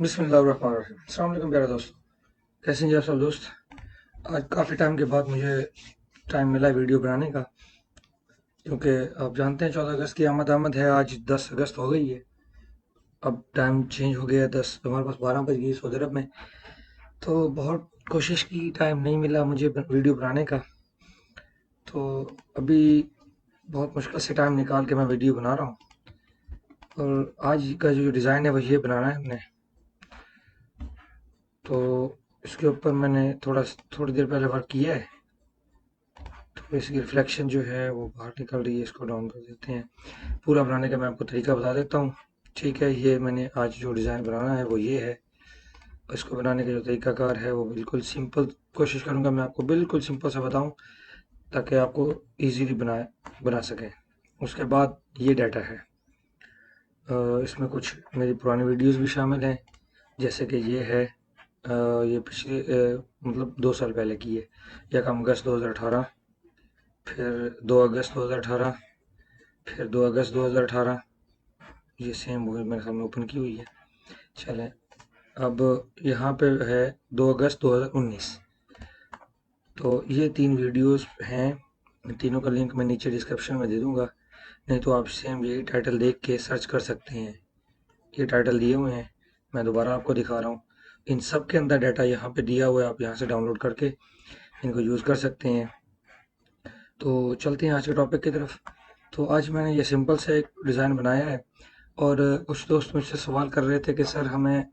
बिस्मिल्लाहिर्रहमानिर्रहीम। अस्सलाम वालेकुम प्यारे दोस्त, कैसे हैं जी आप सब दोस्त। आज काफ़ी टाइम के बाद मुझे टाइम मिला है वीडियो बनाने का, क्योंकि आप जानते हैं 14 अगस्त की आमद आमद है। आज 10 अगस्त हो गई है। अब टाइम चेंज हो गया है, 10 हमारे पास 12 बज गई सऊदी अरब में। तो बहुत कोशिश की, टाइम नहीं मिला मुझे वीडियो बनाने का। तो अभी बहुत मुश्किल से टाइम निकाल के मैं वीडियो बना रहा हूँ। और आज का जो डिज़ाइन है वो ये बनाना है हमने। तो इसके ऊपर मैंने थोड़ी देर पहले वर्क किया है। तो इसकी रिफ्लेक्शन जो है वो बाहर निकल रही है, इसको डाउन कर देते हैं। पूरा बनाने का मैं आपको तरीका बता देता हूँ। ठीक है, ये मैंने आज जो डिज़ाइन बनाना है वो ये है। इसको बनाने का जो तरीकाकार है वो बिल्कुल सिंपल, कोशिश करूँगा मैं आपको बिल्कुल सिंपल सा बताऊँ, ताकि आपको इजीली बना सकें। उसके बाद ये डाटा है। इसमें कुछ मेरी पुरानी वीडियोस भी शामिल हैं, जैसे कि ये है। ये पिछले मतलब 2 साल पहले की है। 1 अगस्त 2018, फिर 2 अगस्त 2018, फिर 2 अगस्त 2018। ये सेम मूवी मेरे सामने ओपन की हुई है। चलें, अब यहाँ पे है 2 अगस्त 2019। तो ये 3 वीडियोस हैं। इन तीनों का लिंक मैं नीचे डिस्क्रिप्शन में दे दूंगा, नहीं तो आप सेम यही टाइटल देख के सर्च कर सकते हैं। ये टाइटल दिए हुए हैं, मैं दोबारा आपको दिखा रहा हूँ। इन सब के अंदर डाटा यहाँ पे दिया हुआ है, आप यहाँ से डाउनलोड करके इनको यूज़ कर सकते हैं। तो चलते हैं आज के टॉपिक की तरफ। तो आज मैंने ये सिंपल से एक डिज़ाइन बनाया है। और कुछ दोस्त मुझसे सवाल कर रहे थे कि सर हमें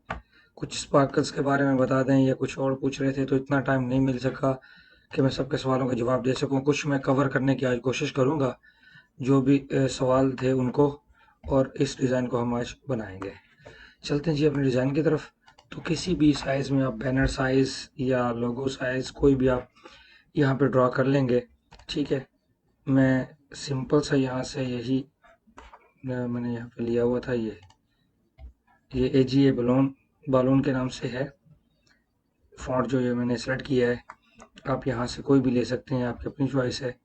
कुछ स्पार्कल्स के बारे में बता दें, या कुछ और पूछ रहे थे। तो इतना टाइम नहीं मिल सका कि मैं सबके सवालों का जवाब दे सकूं। कुछ मैं कवर करने की आज कोशिश करूंगा, जो भी सवाल थे उनको। और इस डिज़ाइन को हम आज बनाएंगे। चलते हैं जी अपने डिज़ाइन की तरफ। तो किसी भी साइज़ में आप बैनर साइज़ या लोगो साइज़ कोई भी आप यहाँ पे ड्रॉ कर लेंगे। ठीक है, मैं सिंपल सा यहाँ से यही मैंने यहाँ पे लिया हुआ था। ये AGA बालून के नाम से है फ़ॉन्ट, जो ये मैंने सेलेक्ट किया है। आप यहाँ से कोई भी ले सकते हैं, आपकी अपनी चॉइस है।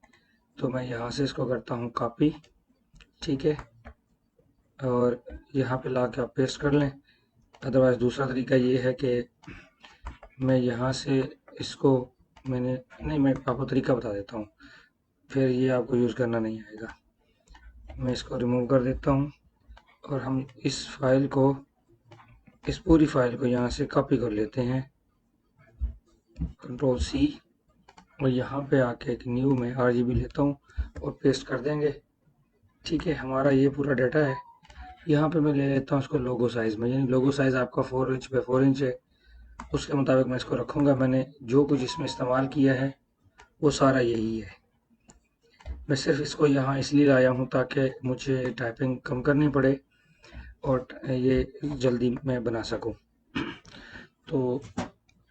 तो मैं यहाँ से इसको करता हूँ कॉपी। ठीक है, और यहाँ पे ला के आप पेस्ट कर लें। अदरवाइज़ दूसरा तरीका ये है कि मैं यहाँ से इसको मैं आपको तरीका बता देता हूँ, फिर ये आपको यूज़ करना नहीं आएगा। मैं इसको रिमूव कर देता हूँ, और हम इस पूरी फाइल को यहाँ से कॉपी कर लेते हैं, Ctrl+C। और यहाँ पे आके एक न्यू में RGB लेता हूँ और पेस्ट कर देंगे। ठीक है, हमारा ये पूरा डाटा है। यहाँ पे मैं ले लेता हूँ इसको लोगो साइज़ में, यानी लोगो साइज़ आपका 4 इंच बाई 4 इंच है, उसके मुताबिक मैं इसको रखूँगा। मैंने जो कुछ इसमें इस्तेमाल किया है वो सारा यही है। मैं सिर्फ इसको यहाँ इसलिए लाया हूँ ताकि मुझे टाइपिंग कम करनी पड़े और ये जल्दी मैं बना सकूँ। तो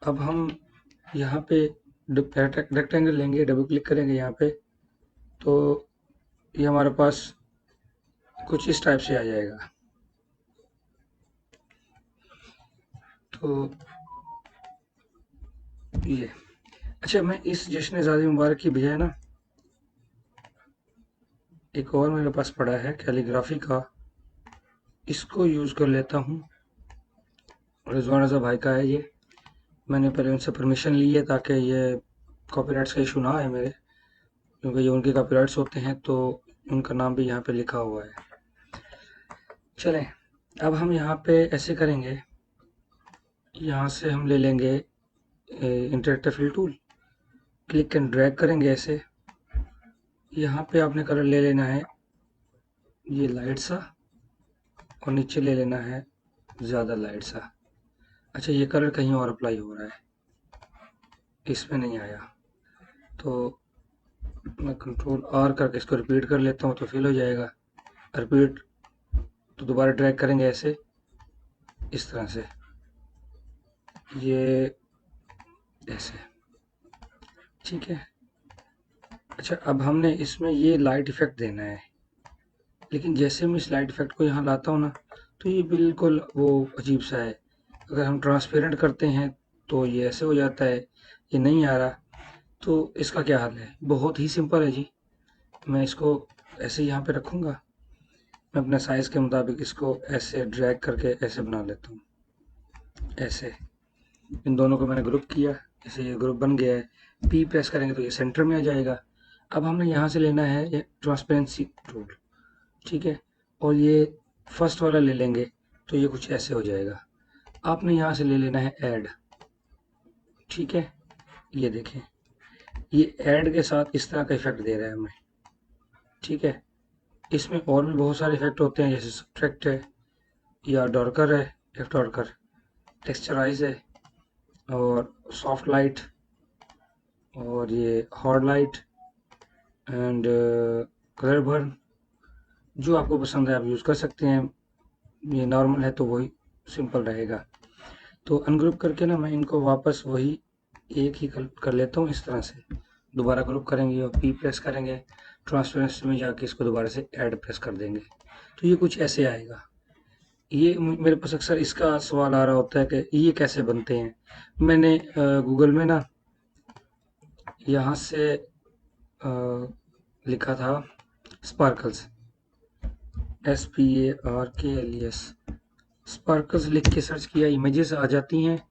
अब हम यहाँ पे रेक्टेंगल लेंगे, डबल क्लिक करेंगे यहाँ पे, तो ये हमारे पास कुछ इस टाइप से आ जाएगा। तो ये अच्छा, मैं इस जश्न ज़ादी मुबारक की बजाय ना एक और मेरे पास पड़ा है कैलीग्राफी का, इसको यूज़ कर लेता हूँ। रिजवान रज़ा भाई का है ये। मैंने पहले उनसे परमिशन ली है ताकि ये कॉपीराइट्स का इशू ना आए मेरे, क्योंकि ये उनके कॉपीराइट्स होते हैं, तो उनका नाम भी यहाँ पे लिखा हुआ है। चलें, अब हम यहाँ पे ऐसे करेंगे, यहाँ से हम ले लेंगे interactive fill tool, click and drag करेंगे ऐसे। यहाँ पे आपने कलर ले लेना है ये लाइट सा, और नीचे ले लेना है ज़्यादा लाइट सा। अच्छा, ये कलर कहीं और अप्लाई हो रहा है, इसमें नहीं आया। तो मैं Ctrl+R करके इसको रिपीट कर लेता हूँ, तो फिल हो जाएगा। रिपीट, तो दोबारा ड्रैग करेंगे ऐसे, इस तरह से, ये ऐसे। ठीक है। अच्छा, अब हमने इसमें ये लाइट इफेक्ट देना है, लेकिन जैसे मैं इस लाइट इफेक्ट को यहाँ लाता हूँ ना, तो ये बिल्कुल वो अजीब सा है। अगर हम ट्रांसपेरेंट करते हैं तो ये ऐसे हो जाता है, ये नहीं आ रहा। तो इसका क्या हल है? बहुत ही सिंपल है जी। मैं इसको ऐसे यहाँ पे रखूँगा, मैं अपने साइज़ के मुताबिक इसको ऐसे ड्रैग करके ऐसे बना लेता हूँ। ऐसे इन दोनों को मैंने ग्रुप किया, जैसे ये ग्रुप बन गया है। पी प्रेस करेंगे तो ये सेंटर में आ जाएगा। अब हमने यहाँ से लेना है ये ट्रांसपेरेंसी टूल, ठीक है, और ये फर्स्ट वाला ले लेंगे तो ये कुछ ऐसे हो जाएगा। आपने यहाँ से ले लेना है ऐड, ठीक है, ये देखें, ये ऐड के साथ इस तरह का इफेक्ट दे रहा है हमें, ठीक है। इसमें और भी बहुत सारे इफेक्ट होते हैं, जैसे सब्ट्रैक्ट है या डॉर्कर है, एक डॉर्कर, टेक्सचराइज है, और सॉफ्ट लाइट, और ये hot light, and colour burn. जो आपको पसंद है आप यूज़ कर सकते हैं। ये नॉर्मल है तो वही सिंपल रहेगा। तो अनग्रुप करके ना मैं इनको वापस वही एक ही कर लेता हूँ इस तरह से। दोबारा ग्रुप करेंगे और पी प्रेस करेंगे, ट्रांसपेरेंसी में जाके इसको दोबारा से ऐड प्रेस कर देंगे तो ये कुछ ऐसे आएगा। ये मेरे पास अक्सर इसका सवाल आ रहा होता है कि ये कैसे बनते हैं। मैंने गूगल में ना यहाँ से लिखा था स्पार्कल्स, SPARKLES, स्पार्कल्स लिख के सर्च किया, इमेजेस आ जाती हैं।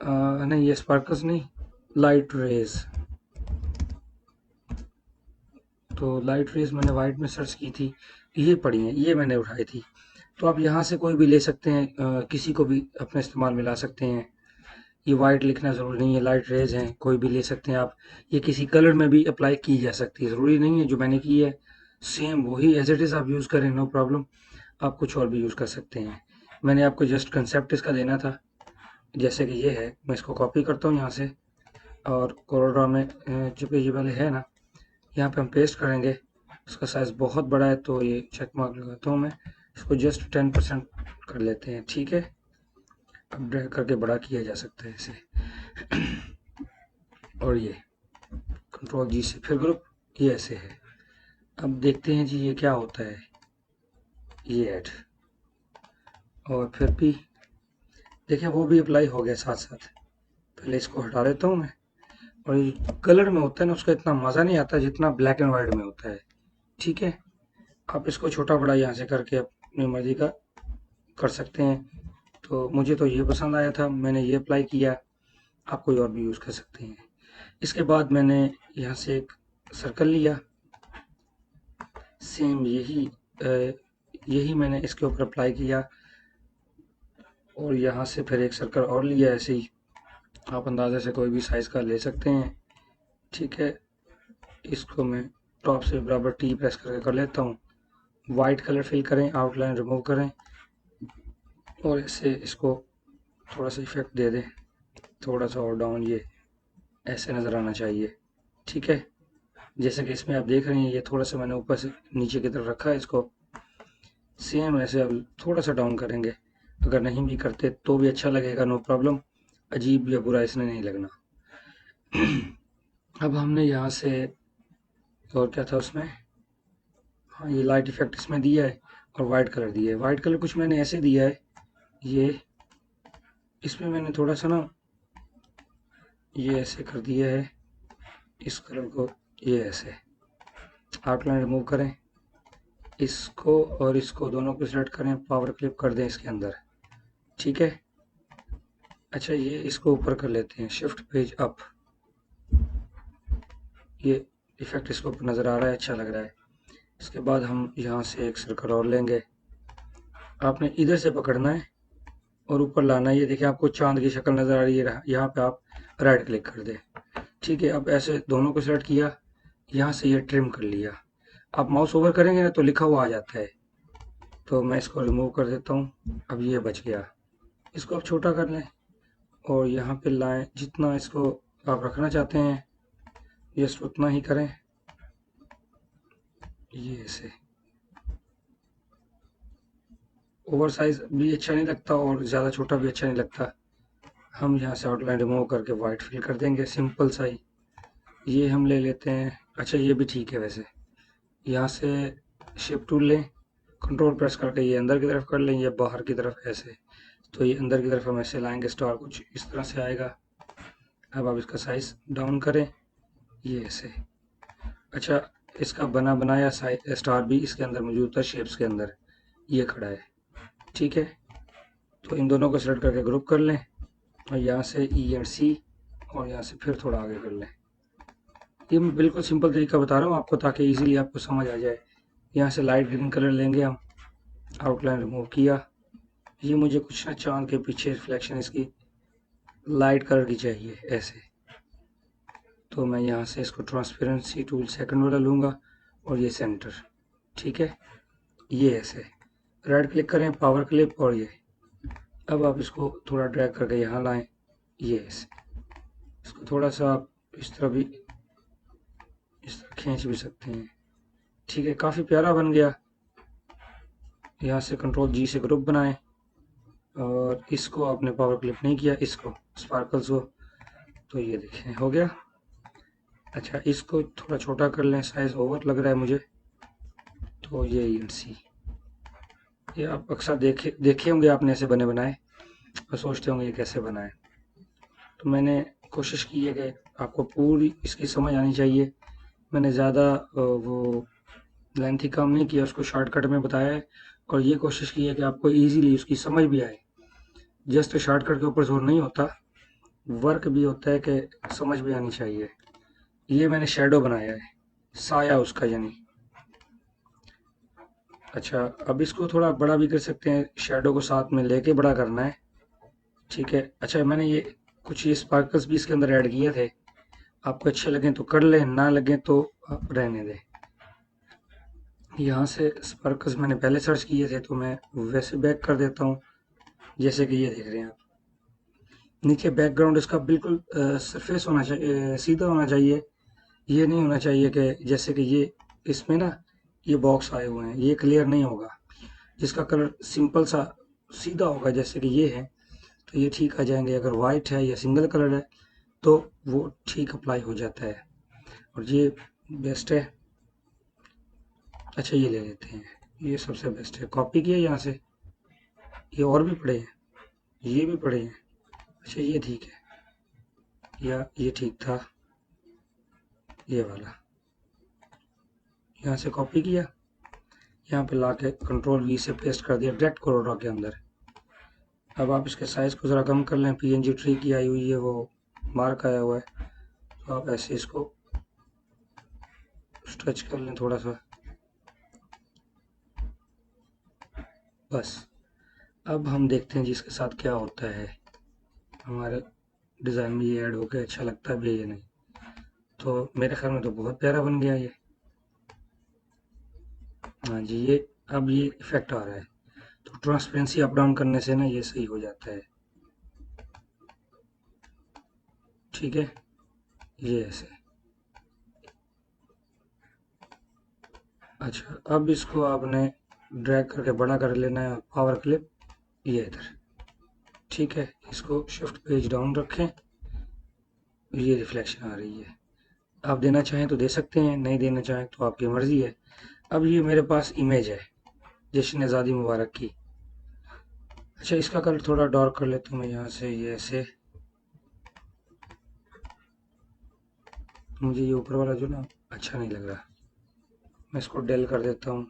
नहीं, ये स्पार्कल्स नहीं, लाइट रेज। तो लाइट रेज मैंने वाइट में सर्च की थी, ये पड़ी हैं, ये मैंने उठाई थी। तो आप यहाँ से कोई भी ले सकते हैं, किसी को भी अपने इस्तेमाल में ला सकते हैं। ये वाइट लिखना ज़रूरी नहीं है, लाइट रेज हैं, कोई भी ले सकते हैं आप। ये किसी कलर में भी अप्लाई की जा सकती है, ज़रूरी नहीं है जो मैंने की है सेम वही एज इट इज़ आप यूज़ करें, नो प्रॉब्लम। आप कुछ और भी यूज़ कर सकते हैं। मैंने आपको जस्ट कंसेप्ट इसका देना था। जैसे कि ये है, मैं इसको कॉपी करता हूँ यहाँ से, और कोरोड्रा में जो पेज वाले है ना, यहाँ पे हम पेस्ट करेंगे। इसका साइज़ बहुत बड़ा है तो ये चेक मार्क लगाता हूँ मैं, इसको जस्ट 10% कर लेते हैं, ठीक है। अब ड्रैग करके बड़ा किया जा सकता है इसे। और ये कंट्रोल जी से फिर ग्रुप, ये ऐसे है। अब देखते हैं जी ये क्या होता है। ये ऐड और फिर भी देखिए वो भी अप्लाई हो गया साथ साथ। पहले इसको हटा देता हूँ मैं। और ये कलर में होता है ना, उसका इतना मज़ा नहीं आता जितना ब्लैक एंड वाइट में होता है, ठीक है। आप इसको छोटा बड़ा यहाँ से करके अपनी मर्जी का कर सकते हैं। तो मुझे तो ये पसंद आया था, मैंने ये अप्लाई किया। आप कोई और भी यूज़ कर सकते हैं। इसके बाद मैंने यहाँ से एक सर्कल लिया, सेम यही मैंने इसके ऊपर अप्लाई किया, और यहाँ से फिर एक सर्कल और लिया ऐसे ही। आप अंदाजे से कोई भी साइज़ का ले सकते हैं, ठीक है। इसको मैं टॉप से बराबर टी प्रेस करके कर लेता हूँ। वाइट कलर फिल करें, आउटलाइन रिमूव करें, और ऐसे इसको थोड़ा सा इफेक्ट दे दें, थोड़ा सा और डाउन, ये ऐसे नज़र आना चाहिए, ठीक है। जैसे कि इसमें आप देख रहे हैं, ये थोड़ा सा मैंने ऊपर से नीचे की तरफ रखा है इसको। सेम ऐसे अब थोड़ा सा डाउन करेंगे, अगर नहीं भी करते तो भी अच्छा लगेगा, नो प्रॉब्लम। अजीब या बुरा इसने नहीं लगना। अब हमने यहाँ से और क्या था उसमें, हाँ, ये लाइट इफेक्ट इसमें दिया है और वाइट कलर दिया है। वाइट कलर कुछ मैंने ऐसे दिया है, ये इसमें मैंने थोड़ा सा ना ये ऐसे कर दिया है इस कलर को, ये ऐसे आउटलाइन रिमूव करें, इसको और इसको दोनों को सिलेक्ट करें, पावर क्लिप कर दें इसके अंदर, ठीक है। अच्छा, ये इसको ऊपर कर लेते हैं, शिफ्ट पेज अप, ये इफेक्ट इसको ऊपर नज़र आ रहा है, अच्छा लग रहा है। इसके बाद हम यहाँ से एक सर्कल और लेंगे, आपने इधर से पकड़ना है और ऊपर लाना है। ये देखिए आपको चांद की शक्ल नज़र आ रही है, यहाँ पे आप राइट क्लिक कर दें, ठीक है। अब ऐसे दोनों को सिलेक्ट किया, यहाँ से ये ट्रिम कर लिया। आप माउस ओवर करेंगे ना तो लिखा हुआ आ जाता है, तो मैं इसको रिमूव कर देता हूँ। अब ये बच गया, इसको आप छोटा कर लें और यहाँ पे लाएं, जितना इसको आप रखना चाहते हैं जस्ट उतना ही करें। ये ऐसे ओवर साइज भी अच्छा नहीं लगता और ज़्यादा छोटा भी अच्छा नहीं लगता। हम यहाँ से आउटलाइन रिमूव करके वाइट फिल कर देंगे, सिंपल सा ही। ये हम ले लेते हैं, अच्छा ये भी ठीक है वैसे। यहाँ से शिफ्ट टूल लें, कंट्रोल प्रेस करके ये अंदर की तरफ कर लें, ये बाहर की तरफ ऐसे। तो ये अंदर की तरफ हम ऐसे लाएंगे, स्टार कुछ इस तरह से आएगा। अब आप इसका साइज डाउन करें, ये ऐसे। अच्छा, इसका बना बनाया स्टार भी इसके अंदर मौजूद था, शेप्स के अंदर ये खड़ा है, ठीक है। तो इन दोनों को सेलेक्ट करके ग्रुप कर लें और यहाँ से ई एंड सी और यहाँ से फिर थोड़ा आगे कर लें। ये मैं बिल्कुल सिंपल तरीका बता रहा हूँ आपको ताकि इजीली आपको समझ आ जाए। यहाँ से लाइट ग्रीन कलर लेंगे हम, आउटलाइन रिमूव किया। ये मुझे कुछ ना चांद के पीछे रिफ्लेक्शन इसकी लाइट कलर की चाहिए ऐसे, तो मैं यहाँ से इसको ट्रांसपेरेंसी टूल सेकंड वाला लूँगा और ये सेंटर, ठीक है। ये ऐसे राइट क्लिक करें, पावर क्लिप, और ये अब आप इसको थोड़ा ड्रैग करके यहाँ लाएं, ये ऐसे। इसको थोड़ा सा आप इस तरह भी, इस तरह खींच भी सकते हैं, ठीक है। काफ़ी प्यारा बन गया। यहाँ से कंट्रोल जी से ग्रुप बनाएं और इसको आपने पावर क्लिप नहीं किया, इसको स्पार्कल्स को, तो ये देखें हो गया। अच्छा, इसको थोड़ा छोटा कर लें, साइज ओवर लग रहा है मुझे, तो ये एंड सी। ये आप अक्सर देखे होंगे आपने ऐसे बने बनाए और सोचते होंगे ये कैसे बनाए। तो मैंने कोशिश की है कि आपको पूरी इसकी समझ आनी चाहिए। मैंने ज़्यादा वो लेंथी काम नहीं किया, उसको शॉर्टकट में बताया है और ये कोशिश की है कि आपको इजीली उसकी समझ भी आए। जस्ट शॉर्टकट के ऊपर जोर नहीं होता, वर्क भी होता है कि समझ भी आनी चाहिए। ये मैंने शेडो बनाया है, साया उसका यानी। अच्छा, अब इसको थोड़ा बड़ा भी कर सकते हैं, शेडो को साथ में लेके बड़ा करना है, ठीक है। अच्छा, मैंने ये कुछ ये स्पार्कल्स भी इसके अंदर ऐड किए थे, आपको अच्छे लगें तो कर लें, ना लगे तो आप रहने दें। यहाँ से स्पार्कल्स मैंने पहले सर्च किए थे तो मैं वैसे बैक कर देता हूँ, जैसे कि ये देख रहे हैं आप। नीचे बैकग्राउंड इसका बिल्कुल सरफेस होना चाहिए, सीधा होना चाहिए। ये नहीं होना चाहिए कि जैसे कि ये इसमें ना ये बॉक्स आए हुए हैं, ये क्लियर नहीं होगा। जिसका कलर सिंपल सा सीधा होगा जैसे कि ये है, तो ये ठीक आ जाएंगे। अगर वाइट है या सिंगल कलर है तो वो ठीक अप्लाई हो जाता है और ये बेस्ट है। अच्छा, ये ले लेते हैं, ये सबसे बेस्ट है। कॉपी किया यहाँ से, ये और भी पड़े हैं, ये भी पड़े हैं। अच्छा, ये ठीक है या ये ठीक था, ये वाला यहाँ से कॉपी किया, यहाँ पे ला के कंट्रोल वी से पेस्ट कर दिया डायरेक्ट कोरोडा के अंदर। अब आप इसके साइज को ज़रा कम कर लें, पीएनजी ट्री की आई हुई है, वो मार्क आया हुआ है, तो आप ऐसे इसको स्ट्रेच कर लें थोड़ा सा, बस। अब हम देखते हैं जी इसके साथ क्या होता है। हमारे डिज़ाइन में ये ऐड हो गया, अच्छा लगता भी है या नहीं। तो मेरे ख्याल में तो बहुत प्यारा बन गया ये। हाँ जी, ये अब ये इफेक्ट आ रहा है, तो ट्रांसपेरेंसी अप डाउन करने से ना ये सही हो जाता है, ठीक है। ये ऐसे। अच्छा, अब इसको आपने ड्रैग करके बड़ा कर लेना है, पावर क्लिप ये इधर, ठीक है। इसको शिफ्ट पेज डाउन रखें, ये रिफ्लेक्शन आ रही है। आप देना चाहें तो दे सकते हैं, नहीं देना चाहें तो आपकी मर्जी है। अब ये मेरे पास इमेज है जश्न आज़ादी मुबारक की। अच्छा, इसका कलर थोड़ा डार्क कर लेता हूँ मैं यहाँ से, ये ऐसे। मुझे ये ऊपर वाला जो ना अच्छा नहीं लग रहा, मैं इसको डेल कर देता हूँ।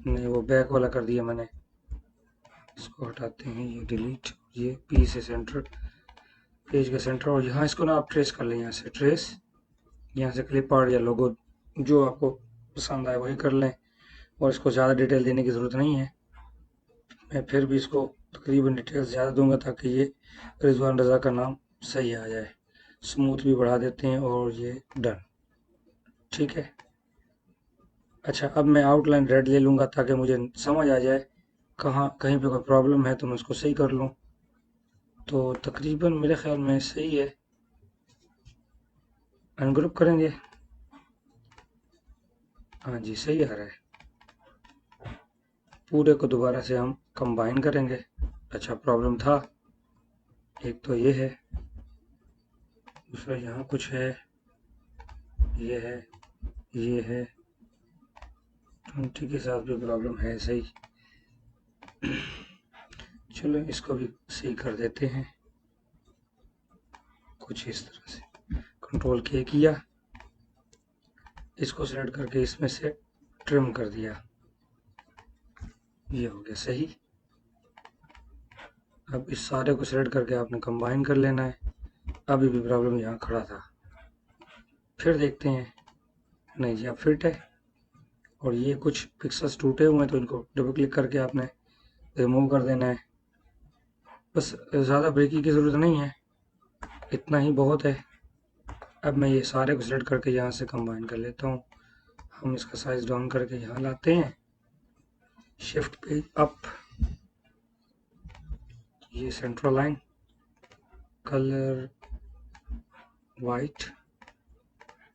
नहीं, वो बैक वाला कर दिया मैंने, इसको हटाते हैं, ये डिलीट। ये पी से सेंटर, पेज का सेंटर, और यहाँ इसको ना आप ट्रेस कर लें, यहाँ से ट्रेस, यहाँ से क्लिप आर्ट या लोगो जो आपको पसंद आए वही कर लें, और इसको ज़्यादा डिटेल देने की ज़रूरत नहीं है। मैं फिर भी इसको तकरीबन डिटेल्स ज़्यादा दूंगा ताकि ये रिजवान रज़ा का नाम सही आ जाए। स्मूथ भी बढ़ा देते हैं और ये डन, ठीक है। अच्छा, अब मैं आउटलाइन रेड ले लूँगा ताकि मुझे समझ आ जाए कहाँ कहीं पे कोई प्रॉब्लम है तो मैं उसको सही कर लूँ। तो तकरीबन मेरे ख्याल में सही है। अनग्रुप करेंगे, हाँ जी सही आ रहा है। पूरे को दोबारा से हम कंबाइन करेंगे। अच्छा, प्रॉब्लम था, एक तो ये है, दूसरा यहाँ कुछ है, ये है, ये है, 20 के साथ भी प्रॉब्लम है सही। चलो इसको भी सही कर देते हैं कुछ इस तरह से। कंट्रोल के किया, इसको सेलेक्ट करके इसमें से ट्रिम कर दिया, ये हो गया सही। अब इस सारे को सिलेक्ट करके आपने कंबाइन कर लेना है। अभी भी प्रॉब्लम यहाँ खड़ा था, फिर देखते हैं। नहीं जी, अब फिट है। और ये कुछ पिक्सेल्स टूटे हुए हैं तो इनको डबल क्लिक करके आपने रिमूव कर देना है। बस ज़्यादा ब्रेकिंग की ज़रूरत नहीं है, इतना ही बहुत है। अब मैं ये सारे को सिलेक्ट करके यहाँ से कंबाइन कर लेता हूँ। हम इसका साइज डाउन करके यहाँ लाते हैं, शिफ्ट पेज अप, ये central line, colour white,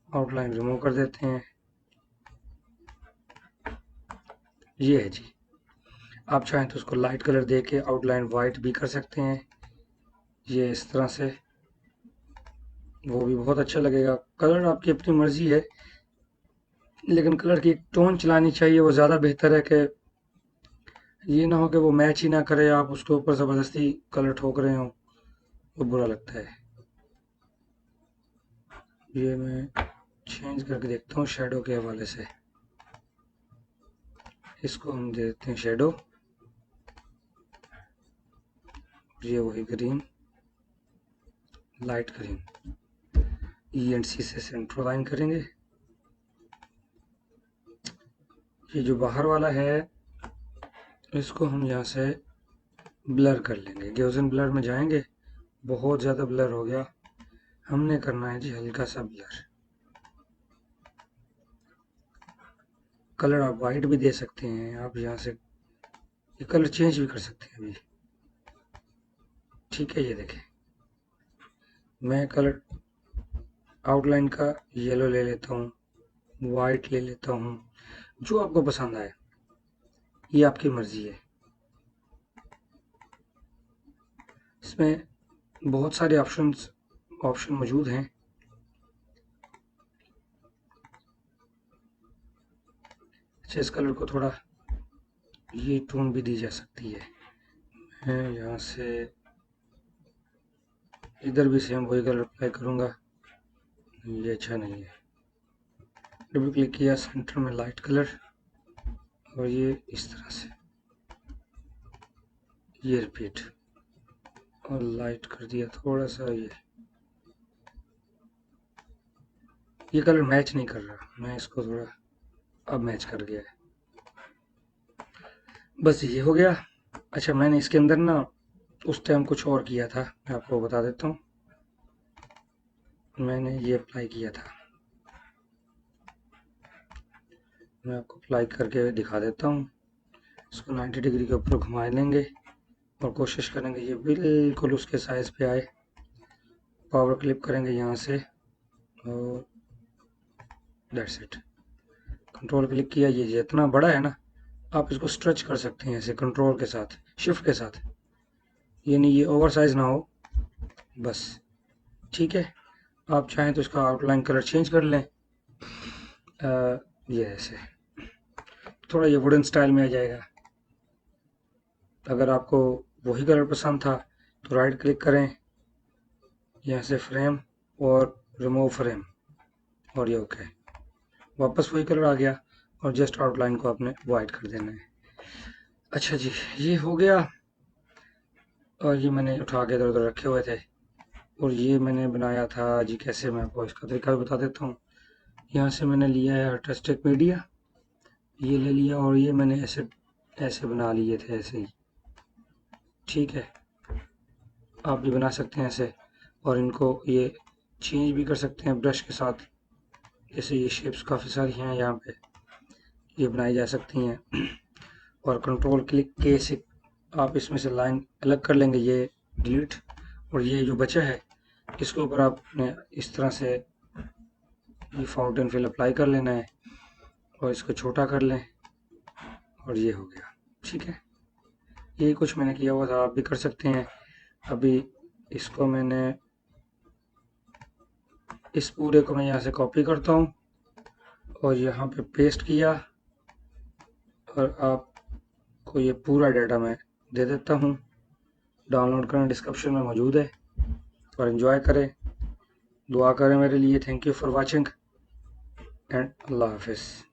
outline remove कर देते हैं। ये है जी। आप चाहें तो उसको लाइट कलर दे के आउटलाइन वाइट भी कर सकते हैं, ये इस तरह से, वो भी बहुत अच्छा लगेगा। कलर आपकी अपनी मर्जी है, लेकिन कलर की एक टोन चलानी चाहिए, वो ज़्यादा बेहतर है कि ये ना हो कि वो मैच ही ना करे, आप उसके ऊपर ज़बरदस्ती कलर ठोक रहे हो, वो बुरा लगता है। ये मैं चेंज करके देखता हूँ शेडो के हवाले से। इसको हम दे देते हैं शेडो, ये वही green, light green. E and C से सेंटर लाइन करेंगे। ये जो बाहर वाला है इसको हम यहाँ से ब्लर कर लेंगे, गॉसियन ब्लर में जाएंगे। बहुत ज़्यादा ब्लर हो गया, हमने करना है जी हल्का सा ब्लर। कलर आप वाइट भी दे सकते हैं, आप यहाँ से ये कलर चेंज भी कर सकते हैं अभी। ठीक है, ये देखें, मैं कलर आउटलाइन का येलो ले लेता हूँ, वाइट ले लेता हूँ, जो आपको पसंद आए, ये आपकी मर्जी है। इसमें बहुत सारे ऑप्शन मौजूद हैं। अच्छा, इस कलर को थोड़ा ये टोन भी दी जा सकती है। मैं यहाँ से इधर भी सेम वही कलर अप्लाई करूँगा, ये अच्छा नहीं है। डबल क्लिक किया, सेंटर में लाइट कलर, और ये इस तरह से, ये रिपीट, और लाइट कर दिया थोड़ा सा। ये कलर मैच नहीं कर रहा, मैं इसको थोड़ा, अब मैच कर गया है। बस ये हो गया। अच्छा, मैंने इसके अंदर ना उस टाइम कुछ और किया था, मैं आपको बता देता हूँ। मैंने ये अप्लाई किया था, मैं आपको अप्लाई करके दिखा देता हूँ। इसको 90 डिग्री के ऊपर घुमा लेंगे और कोशिश करेंगे ये बिल्कुल उसके साइज़ पे आए। पावर क्लिप करेंगे यहाँ से और दैट्स इट। कंट्रोल क्लिक किया, ये जितना बड़ा है ना, आप इसको स्ट्रेच कर सकते हैं ऐसे कंट्रोल के साथ, शिफ्ट के साथ, ये नहीं ये ओवर साइज ना हो, बस। ठीक है, आप चाहें तो इसका आउटलाइन कलर चेंज कर लें, ये ऐसे थोड़ा ये वुडन स्टाइल में आ जाएगा। अगर आपको वही कलर पसंद था तो राइट क्लिक करें, यहाँ से फ्रेम और रिमूव फ्रेम, और ये ओके, वापस वही कलर आ गया, और जस्ट आउटलाइन को आपने वाइट कर देना है। अच्छा जी, ये हो गया। और ये मैंने उठा के इधर उधर रखे हुए थे, और ये मैंने बनाया था जी, कैसे मैं आपको इसका तरीका भी बता देता हूँ। यहाँ से मैंने लिया है आर्टिस्टिक मीडिया, ये ले लिया, और ये मैंने ऐसे ऐसे बना लिए थे ऐसे ही। ठीक है, आप भी बना सकते हैं ऐसे, और इनको ये चेंज भी कर सकते हैं ब्रश के साथ। जैसे ये शेप्स काफ़ी सारी हैं यहाँ पे, ये बनाई जा सकती हैं। और कंट्रोल क्लिक के से आप इसमें से लाइन अलग कर लेंगे, ये डिलीट, और ये जो बचा है इसके ऊपर आपने इस तरह से ये फाउंटेन फिल अप्लाई कर लेना है, और इसको छोटा कर लें, और ये हो गया। ठीक है, ये कुछ मैंने किया हुआ था, आप भी कर सकते हैं। अभी इसको मैंने, इस पूरे को मैं यहाँ से कॉपी करता हूँ और यहाँ पे पेस्ट किया, और आपको ये पूरा डाटा मैं दे देता हूँ। डाउनलोड करना डिस्क्रिप्शन में मौजूद है, और एंजॉय करें, दुआ करें मेरे लिए। Thank you for watching and अल्लाह हाफिज़।